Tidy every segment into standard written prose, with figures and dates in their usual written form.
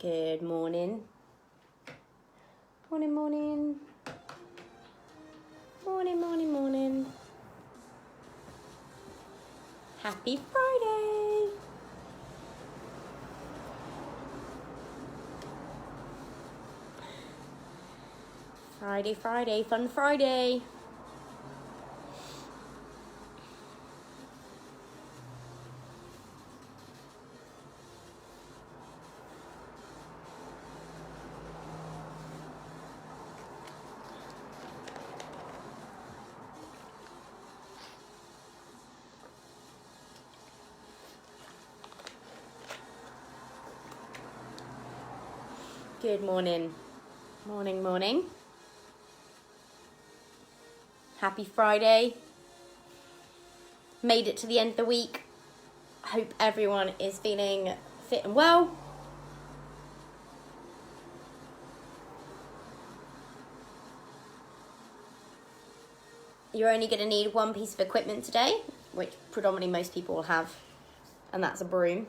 Good morning. Morning, morning. Morning, morning, morning. Happy Friday. Friday, fun Friday. Good morning. Morning, morning. Happy Friday. Made it to the end of the week. Hope everyone is feeling fit and well. You're only going to need one piece of equipment today, which predominantly most people will have, and that's a broom.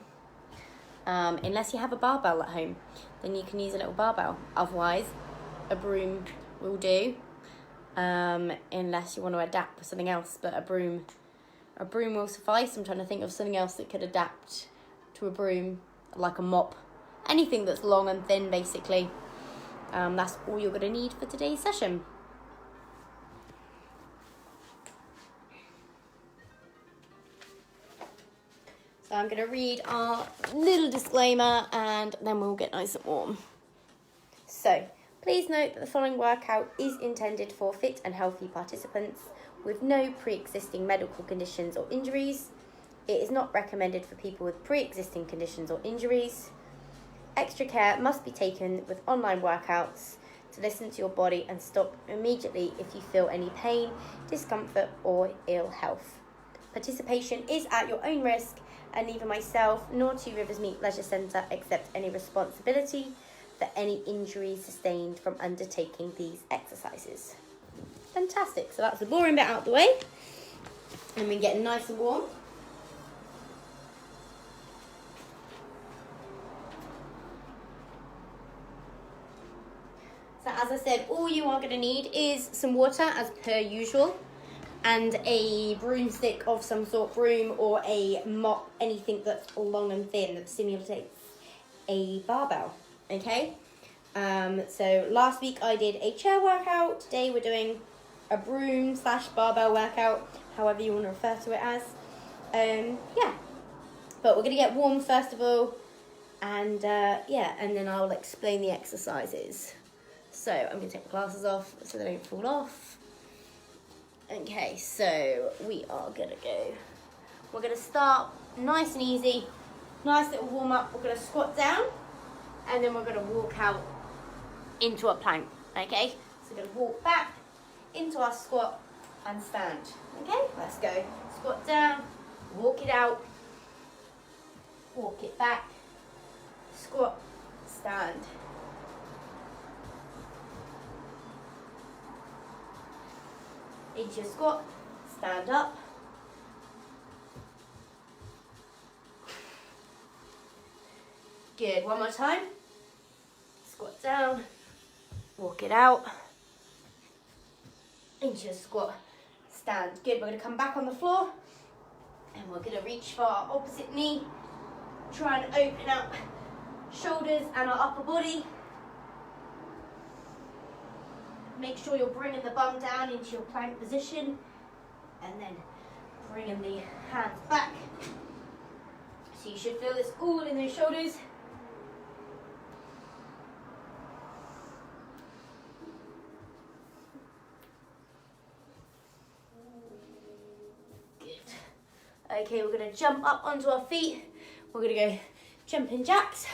Unless you have a barbell at home, then you can use a little barbell. Otherwise, a broom will do, unless you want to adapt with something else. But a broom will suffice. I'm trying to think of something else that could adapt to a broom, like a mop. Anything that's long and thin, basically. That's all you're going to need for today's session. So I'm going to read our little disclaimer and then we'll get nice and warm. So, please note that the following workout is intended for fit and healthy participants with no pre-existing medical conditions or injuries. It is not recommended for people with pre-existing conditions or injuries. Extra care must be taken with online workouts to listen to your body and stop immediately if you feel any pain, discomfort or ill health. Participation is at your own risk, and neither myself nor Two Riversmeet Leisure Centre accept any responsibility for any injuries sustained from undertaking these exercises. Fantastic, so that's the boring bit out of the way, and we're getting nice and warm. So as I said, all you are going to need is some water as per usual, and a broomstick of some sort, broom or a mop, anything that's long and thin that simulates a barbell, okay? So last week I did a chair workout. Today we're doing a broom / barbell workout, however you want to refer to it as. Yeah, but we're going to get warm first of all, and and then I'll explain the exercises. So I'm going to take my glasses off so they don't fall off. Okay, so we are going to go. We're going to start nice and easy. Nice little warm up. We're going to squat down and then we're going to walk out into a plank. Okay, so we're going to walk back into our squat and stand. Okay, let's go. Squat down, walk it out, walk it back, squat, stand. Into your squat, stand up. Good, one more time. Squat down, walk it out. Into your squat, stand. Good, we're going to come back on the floor and we're going to reach for our opposite knee. Try and open up shoulders and our upper body. Make sure you're bringing the bum down into your plank position and then bringing the hands back. So you should feel this all in those shoulders. Good. Okay, we're going to jump up onto our feet. We're going to go jumping jacks.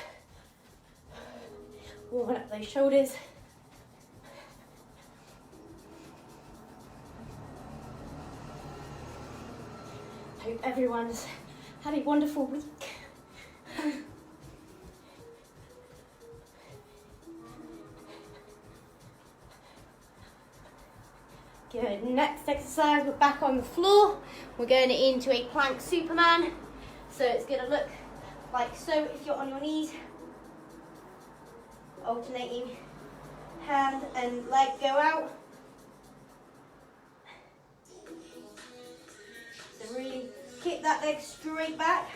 Warming up those shoulders. Hope everyone's had a wonderful week. Good, next exercise, we're back on the floor. We're going into a plank Superman. So it's going to look like so if you're on your knees. Alternating hand and leg go out. So really kick that leg straight back.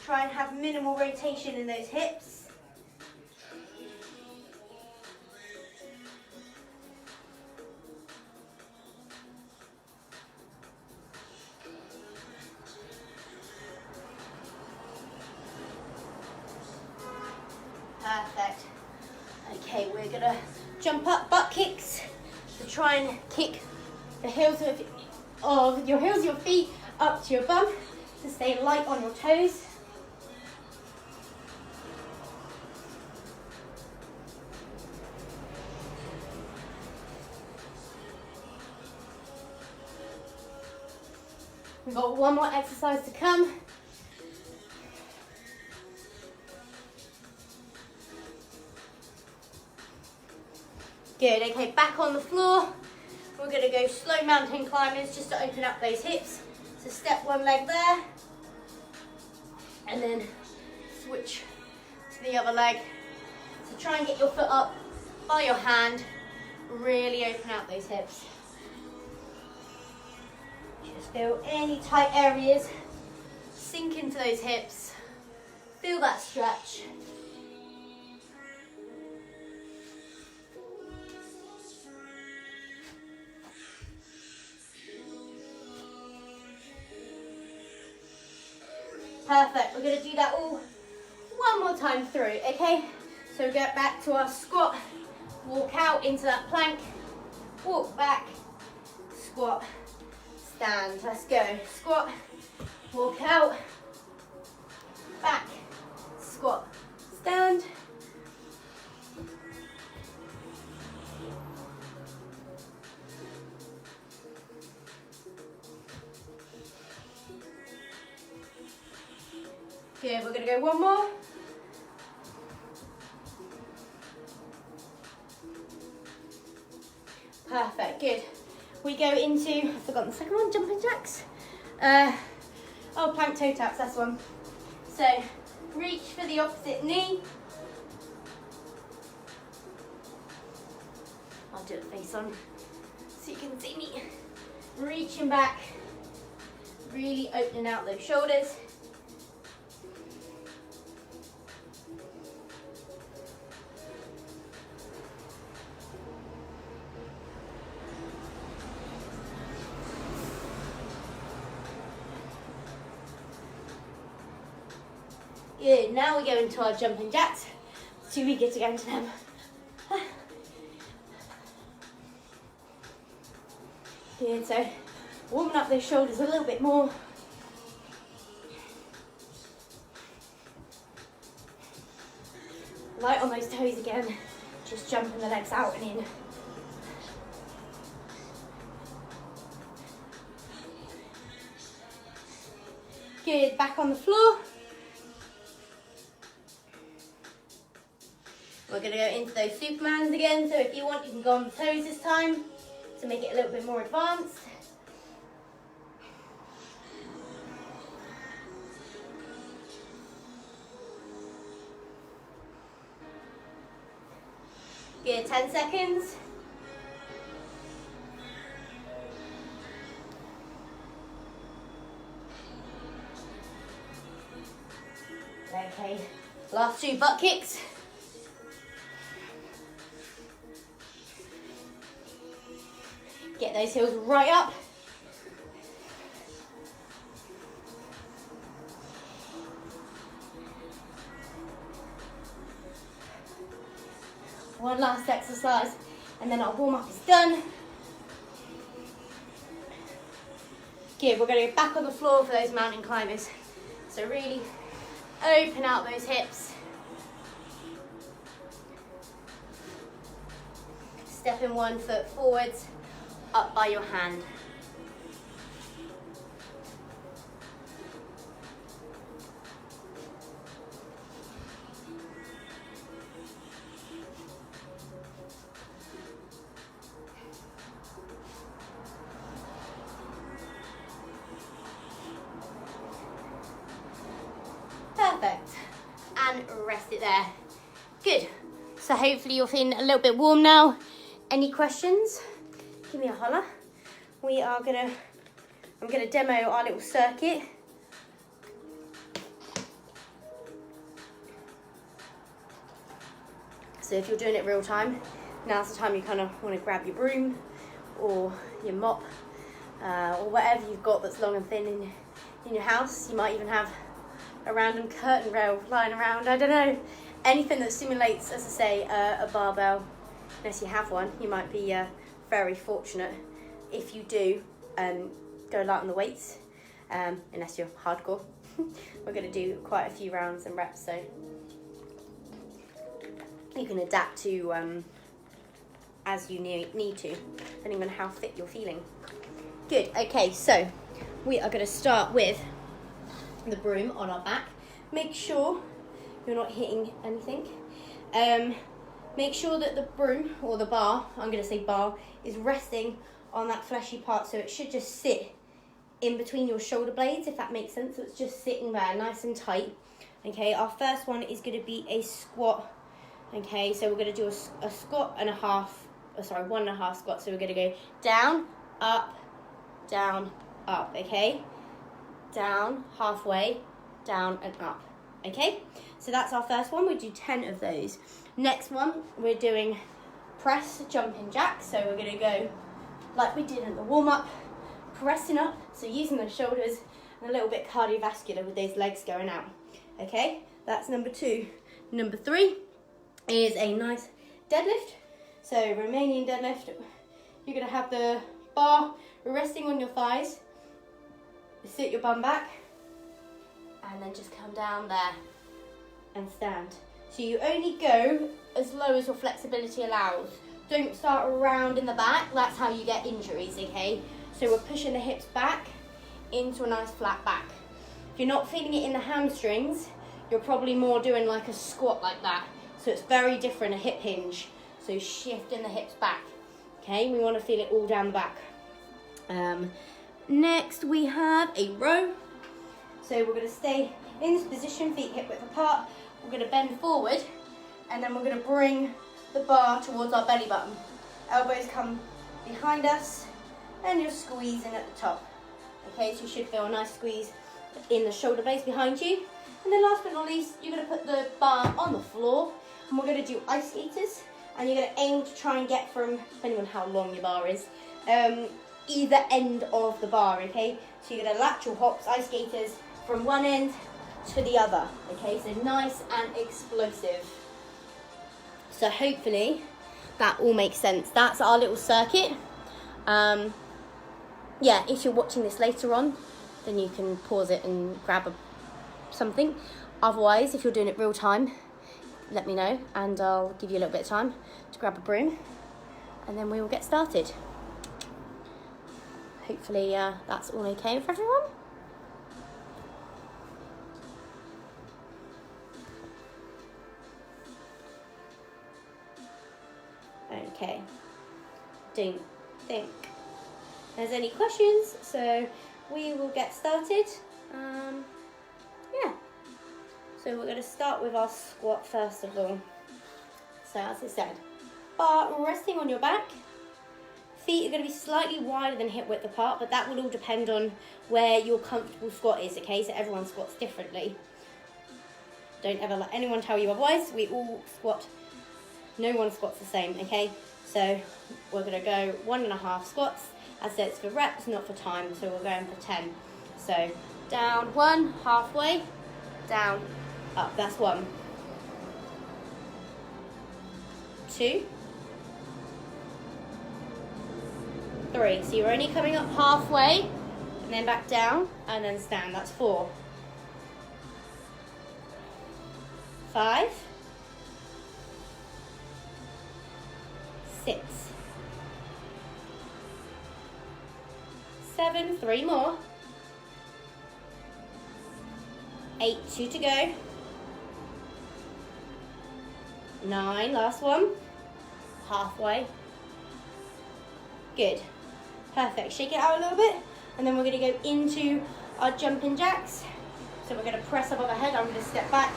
Try and have minimal rotation in those hips. Perfect. Okay, we're gonna jump up butt kicks. So try and kick the heels of your feet up to your bum to stay light on your toes. We've got one more exercise to come. Good, okay, back on the floor. We're gonna go slow mountain climbers just to open up those hips. So step one leg there, and then switch to the other leg. So try and get your foot up by your hand, really open out those hips. Just feel any tight areas, sink into those hips, feel that stretch. Perfect, we're going to do that all one more time through, okay? So get back to our squat, walk out into that plank, walk back, squat, stand. Let's go. Squat, walk out, back, squat, stand. Good, we're going to go one more. Perfect, good. We go into, I've forgotten the second one, jumping jacks. Plank toe taps, that's one. So, reach for the opposite knee. I'll do it face on so you can see me. Reaching back, really opening out those shoulders. Good, now we go into our jumping jacks. Too eager to go into them. Good, so warming up those shoulders a little bit more. Light on those toes again, just jumping the legs out and in. Good, back on the floor. We're going to go into those Supermans again, so if you want, you can go on the toes this time to make it a little bit more advanced. Good, 10 seconds. Okay, last two butt kicks. Get those heels right up. One last exercise and then our warm up is done. Good, we're going to go back on the floor for those mountain climbers. So really open out those hips. Stepping one foot forwards, up by your hand. Perfect. And rest it there. Good. So hopefully you're feeling a little bit warm now. Any questions? Give me a holler. I'm gonna demo our little circuit. So if you're doing it real time, now's the time you kind of want to grab your broom or your mop or whatever you've got that's long and thin in your house. You might even have a random curtain rail lying around, I don't know. Anything that simulates, as I say, a barbell. Unless you have one, you might be very fortunate. If you do, go light on the weights, unless you're hardcore. We're going to do quite a few rounds and reps, so you can adapt to as you need to, depending on how fit you're feeling. Good, okay, so we are going to start with the broom on our back. Make sure you're not hitting anything. Make sure that the broom, or the bar, I'm going to say bar, is resting on that fleshy part, so it should just sit in between your shoulder blades, if that makes sense. So it's just sitting there nice and tight. Okay, our first one is going to be a squat. Okay, so we're going to do a squat and a half, 1.5 squats. So we're going to go down, up, okay? Down, halfway, down and up, okay? So that's our first one. We do 10 of those. Next one, we're doing press, jumping jacks. So we're going to go like we did in the warm-up, pressing up, so using the shoulders and a little bit cardiovascular with those legs going out, okay? That's number 2. Number 3 is a nice deadlift. So Romanian deadlift, you're going to have the bar resting on your thighs, sit your bum back, and then just come down there and stand. So you only go as low as your flexibility allows. Don't start around in the back, that's how you get injuries, okay? So we're pushing the hips back into a nice flat back. If you're not feeling it in the hamstrings, you're probably more doing like a squat like that. So it's very different, a hip hinge. So shifting the hips back, okay? We want to feel it all down the back. Next we have a row. So we're going to stay in this position, feet hip width apart. We're going to bend forward, and then we're going to bring the bar towards our belly button. Elbows come behind us, and you're squeezing at the top. Okay, so you should feel a nice squeeze in the shoulder blades behind you. And then last but not least, you're going to put the bar on the floor, and we're going to do ice skaters. And you're going to aim to try and get from, depending on how long your bar is, either end of the bar, okay? So you're going to lateral hops, ice skaters, from one end to the other, okay? So nice and explosive. So hopefully that all makes sense. That's our little circuit. Yeah, if you're watching this later on, then you can pause it and grab something. Otherwise, if you're doing it real time, let me know and I'll give you a little bit of time to grab a broom, and then we will get started. Hopefully that's all okay for everyone. Okay, don't think there's any questions, so we will get started. Yeah, so we're going to start with our squat first of all. So as I said, bar resting on your back. Feet are going to be slightly wider than hip width apart, but that will all depend on where your comfortable squat is, okay? So everyone squats differently. Don't ever let anyone tell you otherwise. We all squat, no one squats the same, okay? So we're going to go 1.5 squats. As I said, it's for reps, not for time, so we're going for 10. So down 1, halfway, down, up. That's 1. 2, 3. So you're only coming up halfway, and then back down, and then stand. That's 4. 5, 6, 7, 3 more, 8, 2 to go, 9, last one, halfway, good, perfect. Shake it out a little bit, and then we're going to go into our jumping jacks. So we're going to press up overhead. I'm going to step back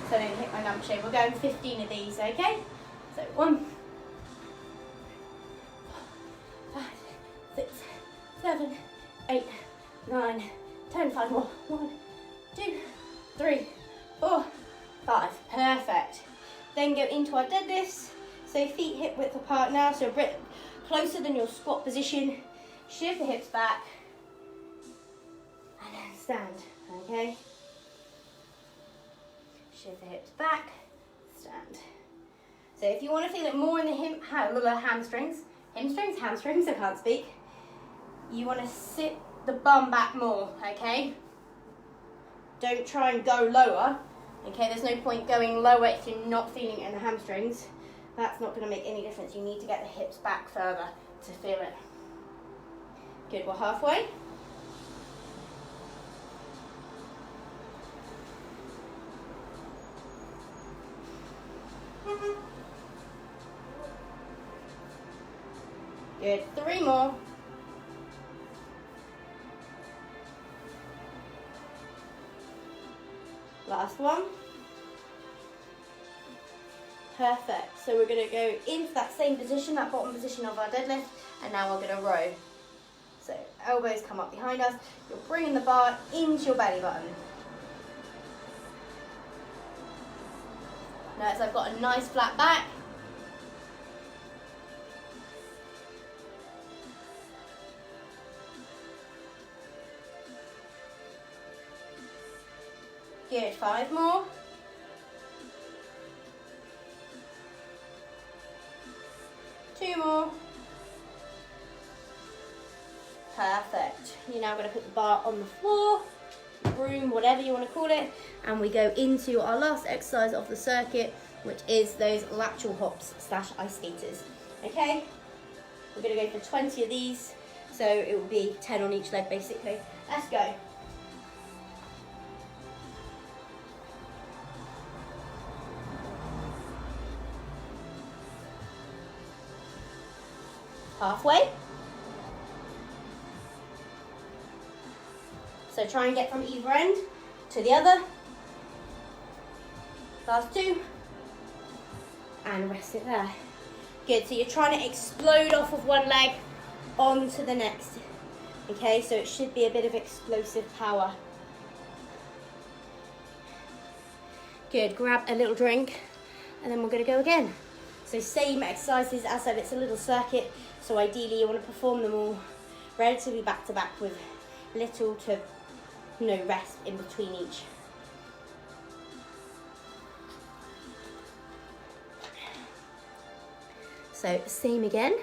so I don't hit my lampshade. We're going 15 of these, okay? So 1, 5, 6, 7, 8, 9, 10, 5 more. 1, 2, 3, 4, 5. Perfect. Then go into our deadlifts. So feet hip width apart now, so a bit closer than your squat position. Shift the hips back and then stand, okay? Shift the hips back, stand. So if you want to feel it more in the hamstrings, I can't speak. You want to sit the bum back more, okay? Don't try and go lower, okay? There's no point going lower if you're not feeling it in the hamstrings. That's not going to make any difference. You need to get the hips back further to feel it. Good, we're halfway. Good, 3 more. Last one. Perfect. So we're going to go into that same position, that bottom position of our deadlift, and now we're going to row. So elbows come up behind us. You're bringing the bar into your belly button. Notice I've got a nice flat back. Good, 5 more. Two more. Perfect. You're now going to put the bar on the floor, room, whatever you want to call it, and we go into our last exercise of the circuit, which is those lateral hops / ice skaters. Okay? We're going to go for 20 of these, so it will be 10 on each leg basically. Let's go. Halfway. So try and get from either end to the other. Last 2. And rest it there. Good, so you're trying to explode off of one leg onto the next. Okay, so it should be a bit of explosive power. Good, grab a little drink and then we're going to go again. So same exercises, as I said, it's a little circuit, so ideally you want to perform them all relatively back to back with little to no rest in between each. So same again.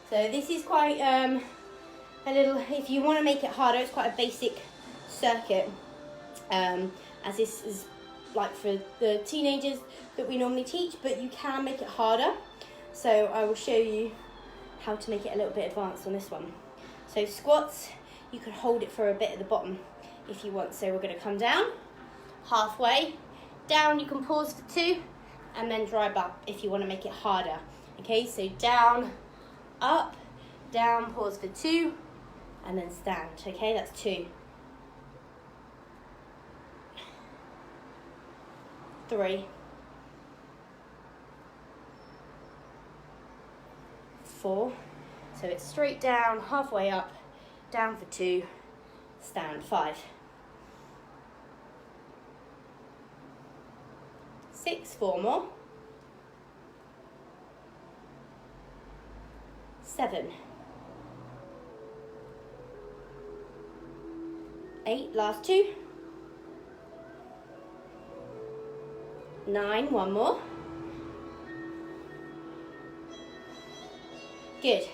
So this is quite a little, if you want to make it harder, it's quite a basic circuit. As this is like for the teenagers that we normally teach, but you can make it harder. So I will show you how to make it a little bit advanced on this one. So squats, you can hold it for a bit at the bottom if you want. So we're going to come down, halfway, down, you can pause for 2, and then drive up if you want to make it harder. Okay, so down, up, down, pause for 2, and then stand. Okay, that's 2. 3, 4, so it's straight down, halfway up, down for 2, stand. 5, 6, 4 more, 7, 8, last 2, 9, 1 more. Good.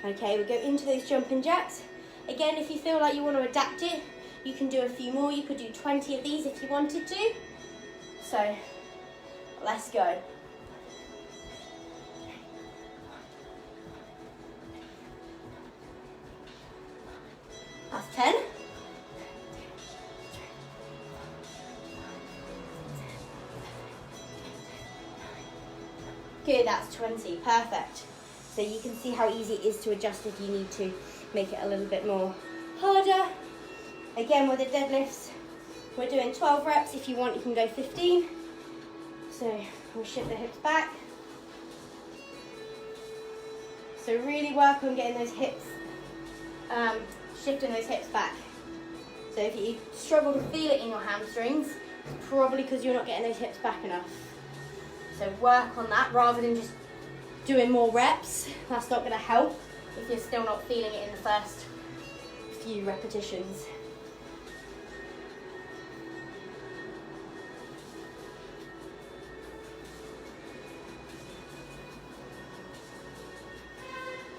Okay, we go into those jumping jacks. Again, if you feel like you want to adapt it, you can do a few more. You could do 20 of these if you wanted to. So, let's go. That's 10. Good, that's 20, perfect. So you can see how easy it is to adjust if you need to make it a little bit more harder. Again with the deadlifts, We're doing 12 reps. If you want, you can go 15. So we'll shift the hips back. So really work on getting those hips, shifting those hips back. So if you struggle to feel it in your hamstrings, it's probably because you're not getting those hips back enough. So work on that rather than just doing more reps. That's not going to help if you're still not feeling it in the first few repetitions.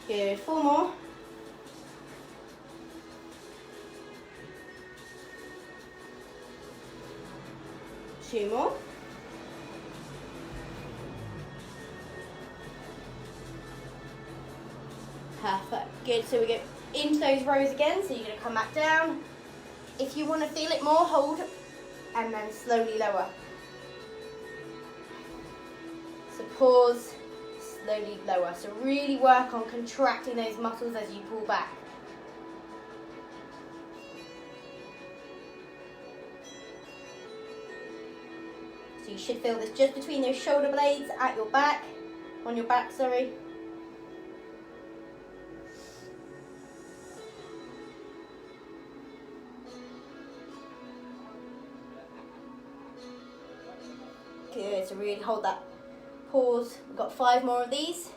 Good, 4 more. Two more. Perfect. Good. So we go into those rows again. So you're going to come back down. If you want to feel it more, hold and then slowly lower. So pause, slowly lower. So really work on contracting those muscles as you pull back. So you should feel this just between those shoulder blades at your back, on your back, sorry. Good, so really hold that pause. We've got 5 more of these.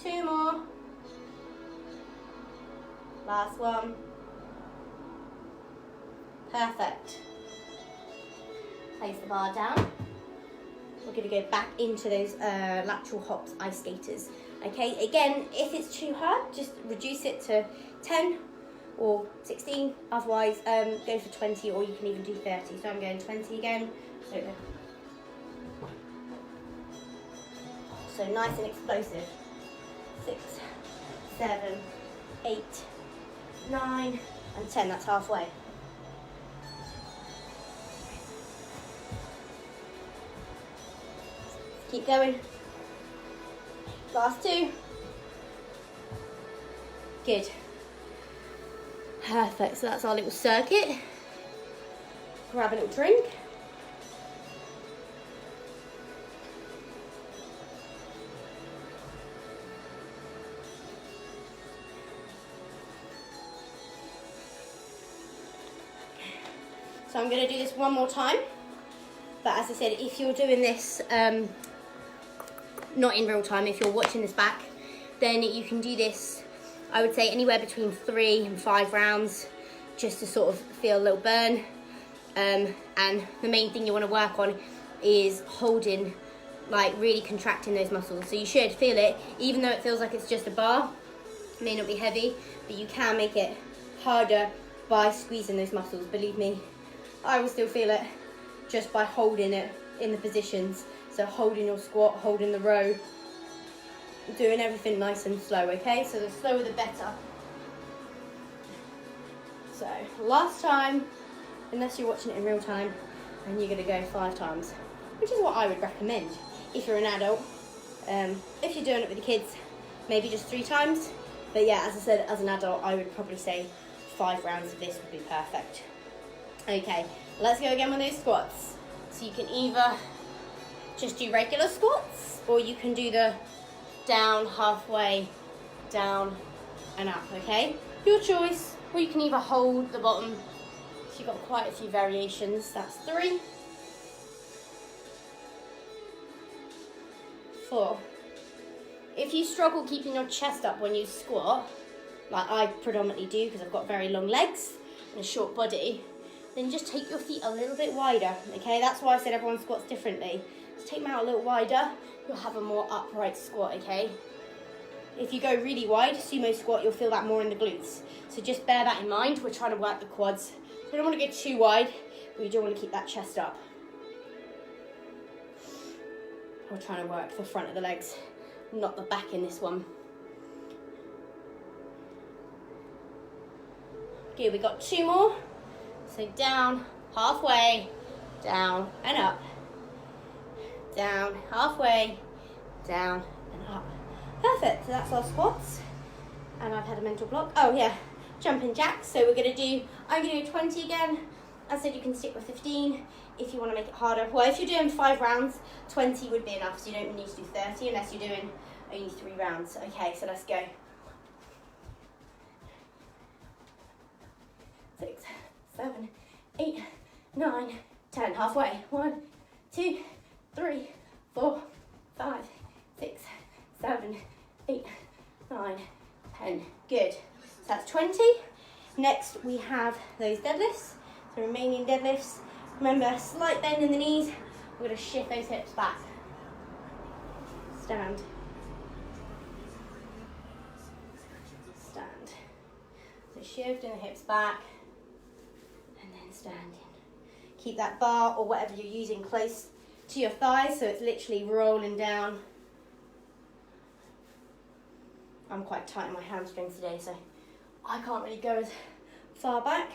Two more. Last one. Perfect. Place the bar down. We're going to go back into those lateral hops, ice skaters. Okay, again, if it's too hard, just reduce it to 10 or 16. Otherwise, go for 20, or you can even do 30. So I'm going 20 again. So nice and explosive. 6, 7, 8, 9, and 10. That's halfway. Keep going. Last 2. Good. Perfect. So that's our little circuit. Grab a little drink. So I'm going to do this one more time, but as I said, if you're doing this not in real time, if you're watching this back, then you can do this, I would say, anywhere between 3 and 5 rounds, just to sort of feel a little burn. And the main thing you want to work on is holding, like really contracting those muscles. So you should feel it, even though it feels like it's just a bar. It may not be heavy, but you can make it harder by squeezing those muscles. Believe me, I will still feel it just by holding it in the positions. So holding your squat, holding the row, doing everything nice and slow, okay? So the slower the better. So last time, unless you're watching it in real time, and you're gonna go 5 times, which is what I would recommend if you're an adult. If you're doing it with the kids, maybe just 3 times. But yeah, as I said, as an adult, I would probably say 5 rounds of this would be perfect. Okay, let's go again with those squats. So you can either just do regular squats, or you can do the down, halfway, down and up, okay? Your choice. Or you can either hold the bottom. So you've got quite a few variations. That's 3, 4. If you struggle keeping your chest up when you squat, like I predominantly do because I've got very long legs and a short body, then just take your feet a little bit wider, okay? That's why I said everyone squats differently. Just take them out a little wider, you'll have a more upright squat, okay? If you go really wide, sumo squat, you'll feel that more in the glutes. So just bear that in mind. We're trying to work the quads. So you don't want to go too wide, but you do want to keep that chest up. We're trying to work the front of the legs, not the back in this one. Okay, we got 2 more. So down, halfway, down and up. Down, halfway, down and up. Perfect, so that's our squats. And I've had a mental block. Oh yeah, jumping jacks. So I'm gonna do 20 again. I said you can stick with 15 if you want to make it harder. Well, if you're doing 5 rounds, 20 would be enough. So you don't need to do 30 unless you're doing only 3 rounds. Okay, so let's go. 6, 7, 8, 9, 10. Halfway. 1, 2, 3, 4, 5, 6, 7, 8, 9, 10. Good. So that's 20. Next we have those deadlifts. So remaining deadlifts. Remember, slight bend in the knees. We're going to shift those hips back. Stand. Stand. So shifting the hips back and then standing. Keep that bar or whatever you're using close to your thighs so it's literally rolling down. I'm quite tight in my hamstrings today, so I can't really go as far back.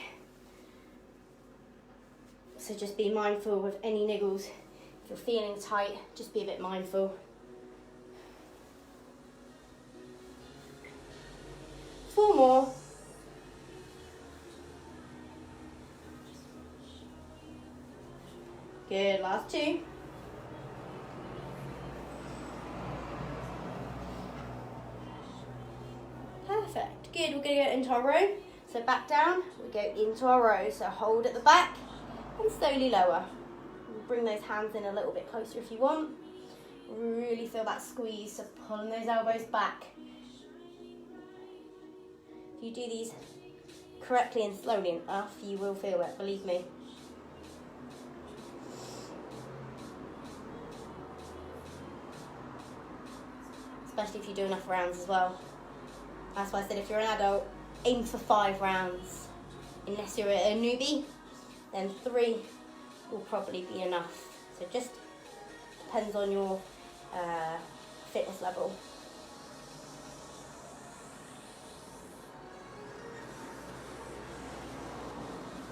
So just be mindful with any niggles. If you're feeling tight, just be a bit mindful. Four more. Good, last 2. Perfect, good, we're gonna go into our row. So back down, we go into our row. So hold at the back and slowly lower. Bring those hands in a little bit closer if you want. Really feel that squeeze, so pulling those elbows back. If you do these correctly and slowly enough, you will feel it, believe me. Especially if you do enough rounds as well. That's why I said if you're an adult, aim for 5 rounds. Unless you're a newbie, then 3 will probably be enough. So it just depends on your fitness level.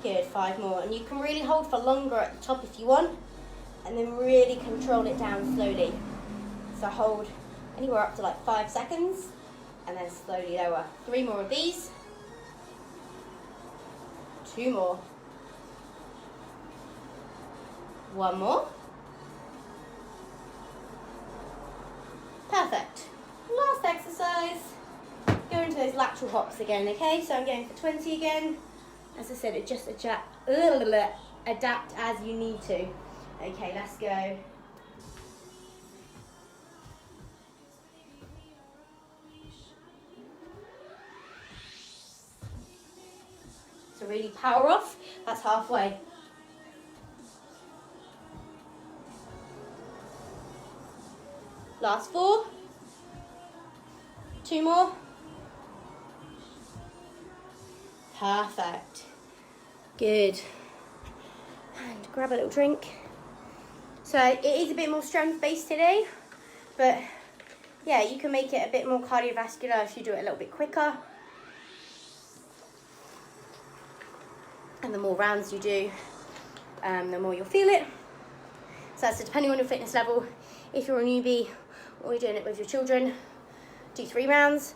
Good, 5 more. And you can really hold for longer at the top if you want, and then really control it down slowly. So hold anywhere up to like 5 seconds, and then slowly lower. 3 more of these. 2 more. 1 more. Perfect. Last exercise. Go into those lateral hops again, okay? So I'm going for 20 again. As I said, it just adapt as you need to. Okay, let's go. So really power off. That's halfway. Last 4. 2 more. Perfect. Good. And grab a little drink. So it is a bit more strength based today, but yeah, you can make it a bit more cardiovascular if you do it a little bit quicker. And the more rounds you do, the more you'll feel it. So that's depending on your fitness level. If you're a newbie or you're doing it with your children, do 3 rounds.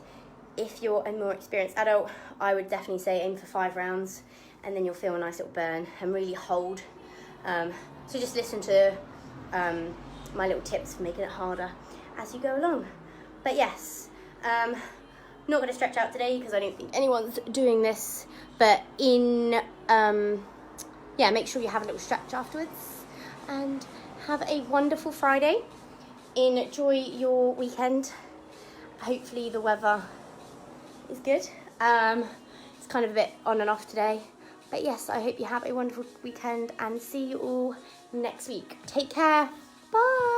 If you're a more experienced adult, I would definitely say aim for 5 rounds, and then you'll feel a nice little burn and really hold. So just listen to my little tips for making it harder as you go along. But yes, not going to stretch out today because I don't think anyone's doing this, but yeah, make sure you have a little stretch afterwards, and have a wonderful Friday. Enjoy your weekend. Hopefully the weather is good. It's kind of a bit on and off today, but yes, I hope you have a wonderful weekend and see you all next week. Take care. Bye.